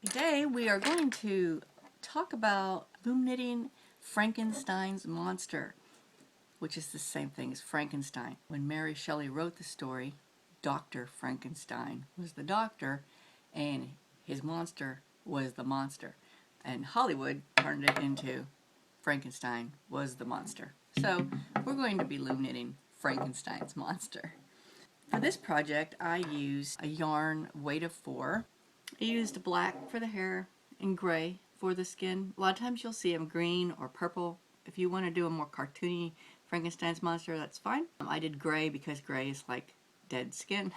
Today we are going to talk about loom knitting Frankenstein's monster, which is the same thing as Frankenstein. When Mary Shelley wrote the story, Dr. Frankenstein was the doctor and his monster was the monster. And Hollywood turned it into Frankenstein was the monster. So we're going to be loom knitting Frankenstein's monster. For this project I used a yarn weight of 4. I used black for the hair and gray for the skin. A lot of times you'll see them green or purple. If you want to do a more cartoony Frankenstein's monster, that's fine. I did gray because gray is like dead skin.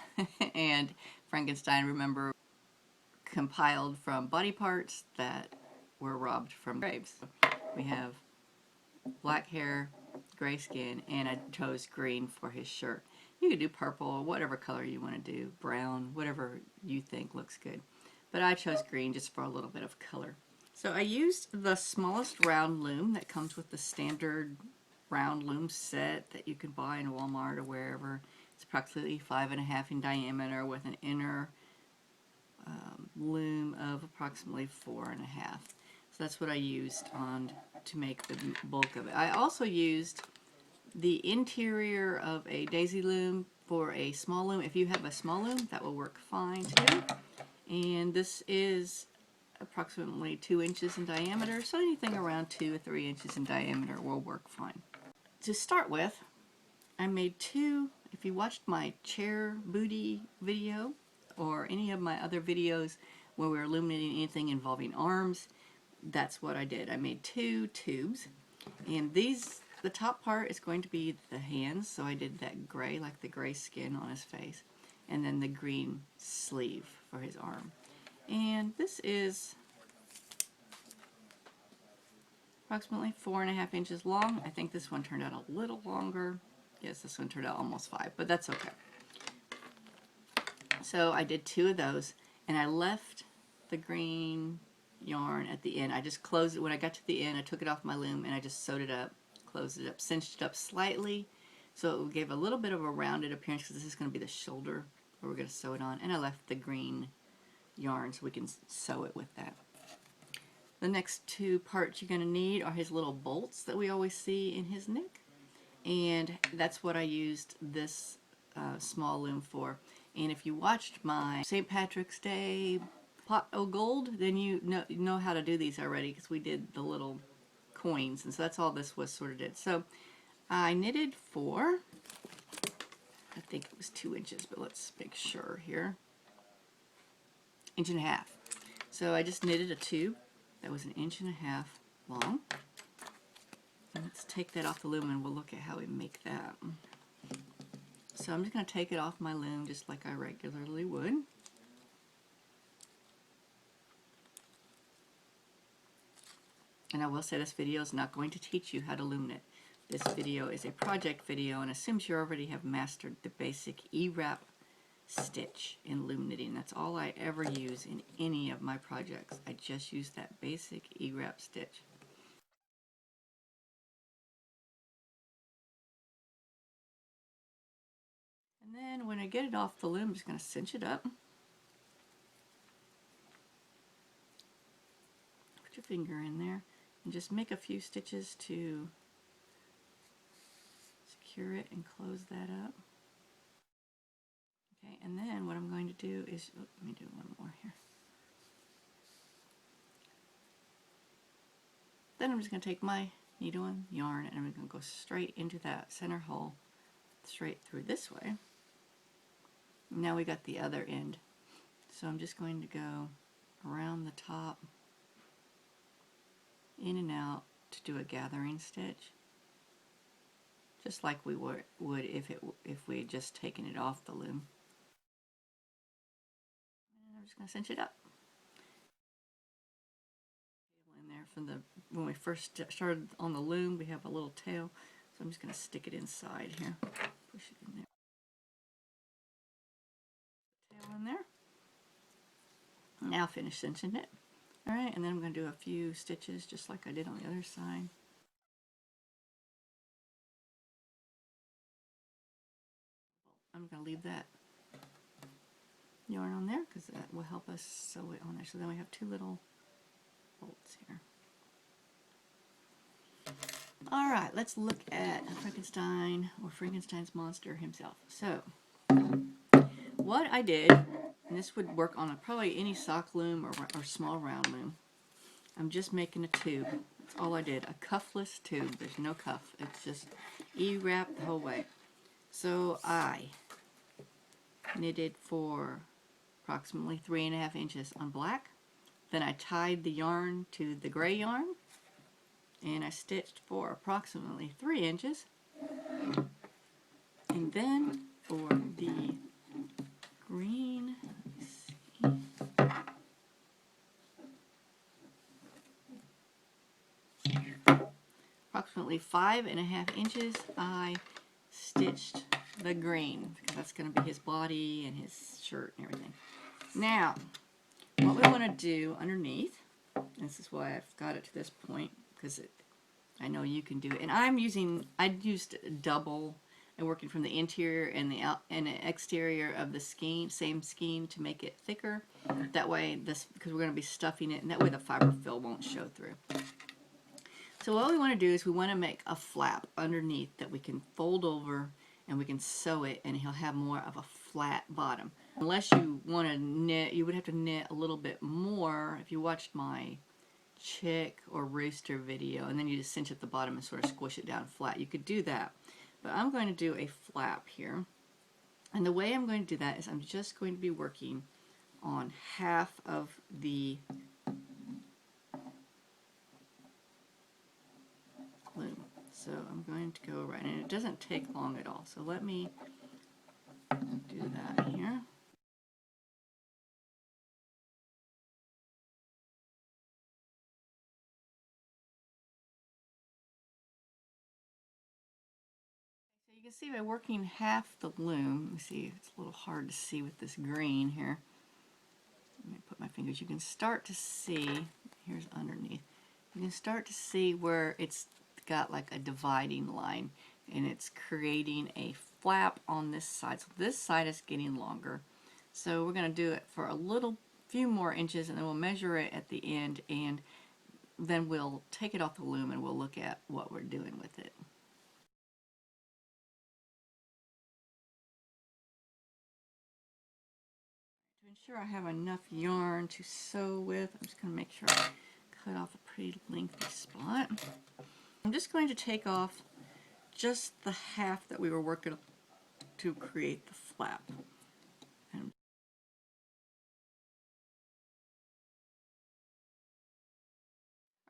And Frankenstein, remember, compiled from body parts that were robbed from graves. We have black hair, gray skin, and I chose green for his shirt. You could do purple, whatever color you want to do, brown, whatever you think looks good. But I chose green just for a little bit of color. So I used the smallest round loom that comes with the standard round loom set that you can buy in Walmart or wherever. It's approximately 5.5 in diameter with an inner loom of approximately 4.5. So that's what I used to make the bulk of it. I also used the interior of a daisy loom for a small loom. If you have a small loom, that will work fine too. And this is approximately 2 inches in diameter, so anything around 2 or 3 inches in diameter will work fine. To start with, I made 2, if you watched my chair booty video or any of my other videos where we were loom knitting anything involving arms, that's what I did. I made 2 tubes, and the top part is going to be the hands, so I did that gray, like the gray skin on his face, and then the green sleeve for his arm. And this is approximately 4.5 inches long. I think this one turned out a little longer. Yes, this one turned out almost 5, but that's okay. So I did 2 of those, and I left the green yarn at the end. I just closed it. When I got to the end, I took it off my loom and I just sewed it up, closed it up, cinched it up slightly so it gave a little bit of a rounded appearance, because this is going to be the shoulder where we're going to sew it on. And I left the green yarn so we can sew it with that. The next 2 parts you're going to need are his little bolts that we always see in his neck, and that's what I used this small loom for. And if you watched my St. Patrick's Day pot o' gold, then you know how to do these already, because we did the little coins, and so that's all this was sort of did. So I knitted for, I think it was 2 inches, but let's make sure here, 1.5 inches. So I just knitted a tube that was 1.5 inches long. And let's take that off the loom and we'll look at how we make that. So I'm just going to take it off my loom just like I regularly would. And I will say this video is not going to teach you how to loom knit. This video is a project video and assumes you already have mastered the basic E-wrap stitch in loom knitting. That's all I ever use in any of my projects. I just use that basic E-wrap stitch. And then when I get it off the loom, I'm just going to cinch it up. Put your finger in there and just make a few stitches to secure it and close that up. Okay, and then what I'm going to do is, let me do one more here. Then I'm just going to take my needle and yarn and I'm going to go straight into that center hole, straight through this way. Now we got the other end. So I'm just going to go around the top, in and out to do a gathering stitch, just like we would if we had just taken it off the loom. And I'm just going to cinch it up. In there from when we first started on the loom, we have a little tail, so I'm just going to stick it inside here. Push it in there. Tail in there. Now finish cinching it. Alright, and then I'm going to do a few stitches just like I did on the other side. I'm going to leave that yarn on there because that will help us sew it on there. So then we have two little bolts here. All right, let's look at Frankenstein, or Frankenstein's monster himself. So what I did, and this would work on probably any sock loom or small round loom. I'm just making a tube. That's all I did. A cuffless tube. There's no cuff. It's just E-wrap the whole way. So I knitted for approximately 3.5 inches on black. Then I tied the yarn to the gray yarn, and I stitched for approximately 3 inches. And then for the green, approximately 5.5 inches, I stitched the green, because that's going to be his body and his shirt and everything. Now, what we want to do underneath, this is why I've got it to this point, because I know you can do it. And I used double and working from the interior and the exterior of the skein, same skein, to make it thicker. That way, because we're going to be stuffing it, and that way the fiber fill won't show through. So what we want to do is we want to make a flap underneath that we can fold over and we can sew it, and he'll have more of a flat bottom. Unless you want to knit, you would have to knit a little bit more. If you watched my chick or rooster video, and then you just cinch at the bottom and sort of squish it down flat, you could do that. But I'm going to do a flap here, and the way I'm going to do that is I'm just going to be working on half of the loom. So I'm going to go right, and it doesn't take long at all. So let me do that here. So you can see by working half the loom, let me see, it's a little hard to see with this green here. Let me put my fingers. You can start to see, here's underneath, you can start to see where it's got like a dividing line, and it's creating a flap on this side. So this side is getting longer. So we're going to do it for a few more inches, and then we'll measure it at the end, and then we'll take it off the loom and we'll look at what we're doing with it. To ensure I have enough yarn to sew with, I'm just going to make sure I cut off a pretty lengthy spot. I'm just going to take off just the half that we were working to create the flap. And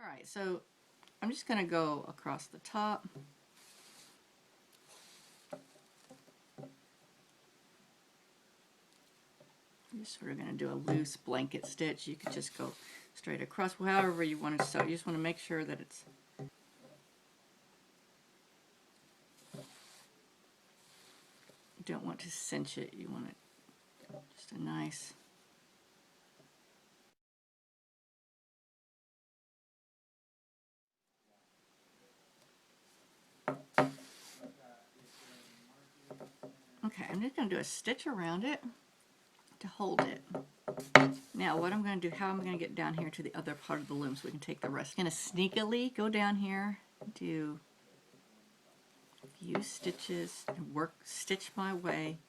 alright, so I'm just going to go across the top. I'm just sort of going to do a loose blanket stitch. You could just go straight across, however you want to sew. You just want to make sure that it's you don't want to cinch it. You want it just a nice. Okay, I'm just going to do a stitch around it to hold it. Now what I'm going to do, how I'm going to get down here to the other part of the loom so we can take the rest. I'm going to sneakily go down here, do a few stitches, and stitch my way,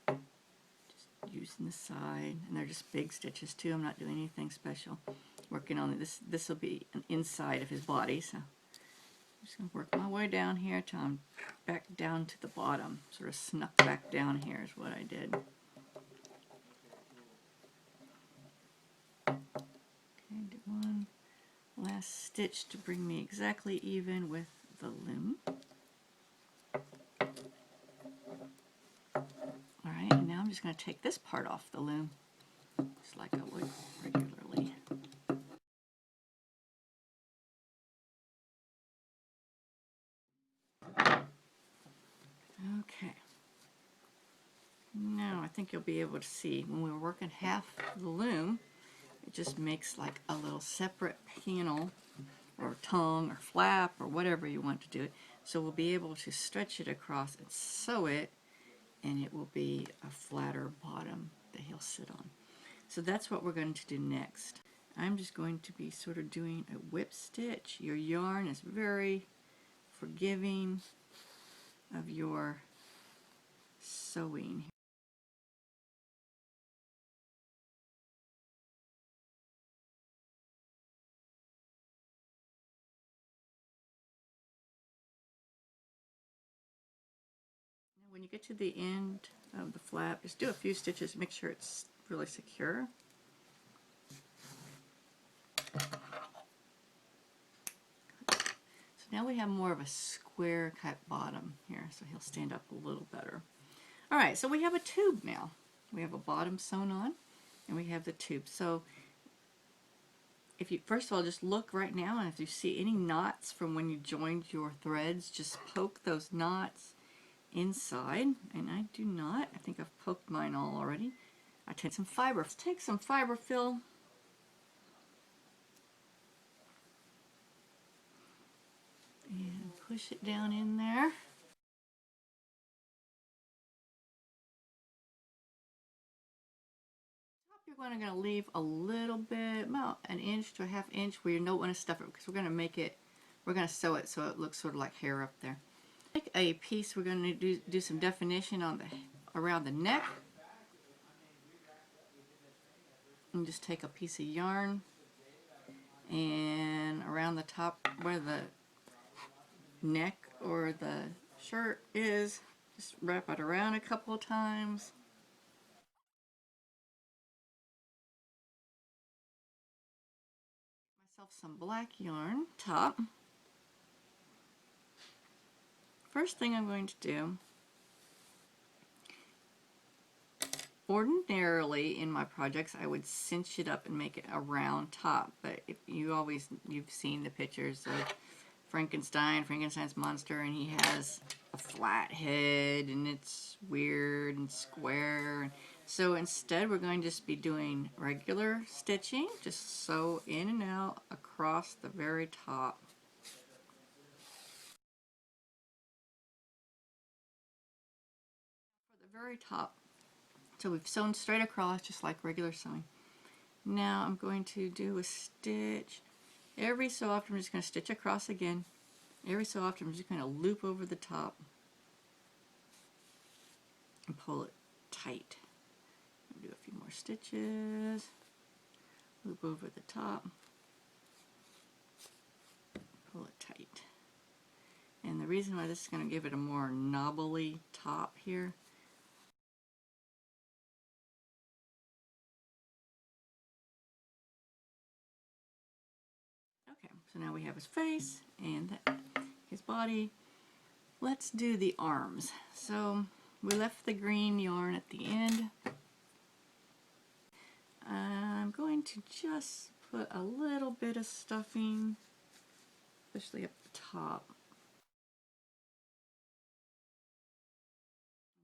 just using the side, and they're just big stitches too. I'm not doing anything special. Working on this. This will be an inside of his body, so I'm just going to work my way down here till I'm back down to the bottom. Sort of snuck back down here is what I did. Okay, do one last stitch to bring me exactly even with the loom. Alright, and now I'm just going to take this part off the loom, just like I would regularly. Okay. Now I think you'll be able to see when we're working half the loom, it just makes like a little separate panel or tongue or flap or whatever you want to do it. So we'll be able to stretch it across and sew it, and it will be a flatter bottom that he'll sit on. So that's what we're going to do next. I'm just going to be sort of doing a whip stitch. Your yarn is very forgiving of your sewing. Now when you get to the end of the flap, just do a few stitches, make sure it's really secure. Now we have more of a square cut bottom here, so he'll stand up a little better. All right, so we have a tube now. We have a bottom sewn on, and we have the tube. So if you, first of all, just look right now, and if you see any knots from when you joined your threads, just poke those knots inside. And I do not. I think I've poked mine all already. I take some fiber. Let's take some fiber fill. And push it down in there. You're going to leave a little bit, about an inch to a half inch, where you don't want to stuff it, because we're going to make it, we're going to sew it so it looks sort of like hair up there. Take a piece, we're going to do some definition on the around the neck. And just take a piece of yarn, and around the top where the neck or the shirt is, just wrap it around a couple of times. Myself some black yarn top. First thing I'm going to do, ordinarily in my projects I would cinch it up and make it a round top, but if you've seen the pictures of Frankenstein's monster, and he has a flat head and it's weird and square. So instead we're going to just be doing regular stitching, just sew in and out across the very top. For the very top, so we've sewn straight across just like regular sewing. Now I'm going to do a stitch. Every so often I'm just going to stitch across again. Every so often I'm just going to loop over the top and pull it tight. Do a few more stitches. Loop over the top. Pull it tight. And the reason why this is going to give it a more knobbly top here. Okay, so now we have his face and his body. Let's do the arms. So we left the green yarn at the end. I'm going to just put a little bit of stuffing, especially up the top.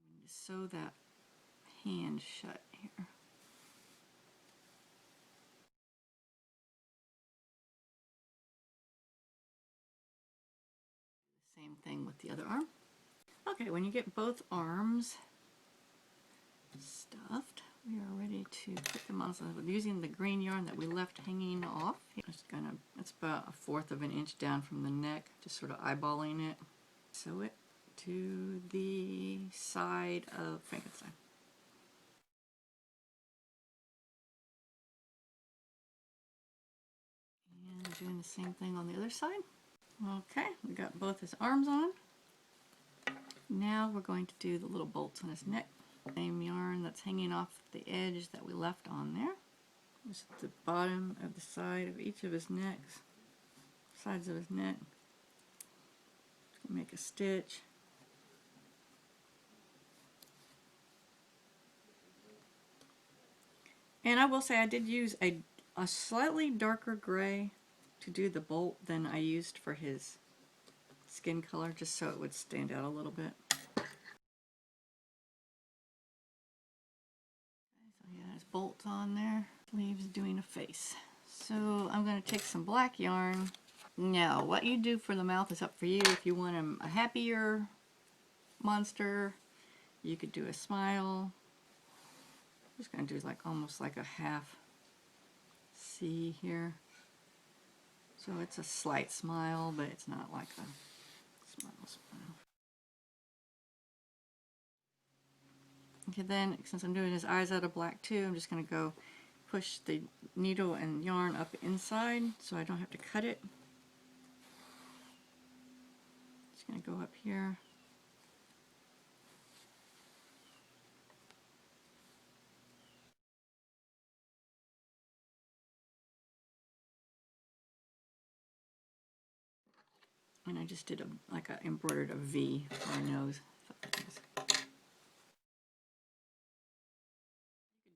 I'm going to sew that hand shut here. Same thing with the other arm. Okay, when you get both arms stuffed, we are ready to put them on. So using the green yarn that we left hanging off, it's about 1/4 of an inch down from the neck, just sort of eyeballing it. Sew it to the side of Frankenstein. And doing the same thing on the other side. Okay, we got both his arms on. Now we're going to do the little bolts on his neck. Same yarn that's hanging off the edge that we left on there. Just at the bottom of the side of each of his necks, sides of his neck. Make a stitch. And I will say I did use a slightly darker gray to do the bolt than I used for his skin color, just so it would stand out a little bit. So yeah, there's bolts on there. Sleeves doing a face. So I'm going to take some black yarn. Now, what you do for the mouth is up for you. If you want him a happier monster, you could do a smile. Just going to do like almost like a half C here. So it's a slight smile, but it's not like a smile. Okay, then since I'm doing his eyes out of black too, I'm just going to go push the needle and yarn up inside so I don't have to cut it. Just going to go up here. And I just did embroidered a V for my nose. You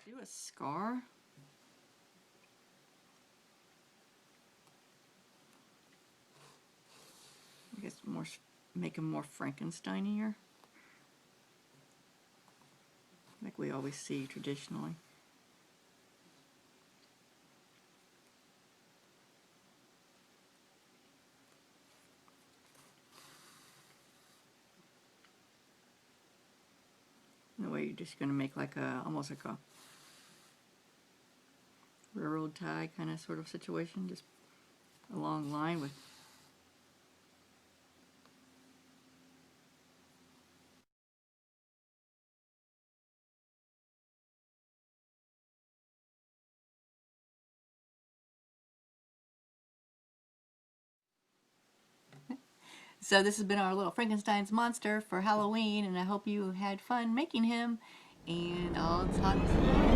could do a scar. I guess make him more Frankensteinier, like we always see traditionally. In a way, you're just going to make like almost like a railroad tie kind of sort of situation, just a long line with. So this has been our little Frankenstein's monster for Halloween, and I hope you had fun making him, and I'll talk to you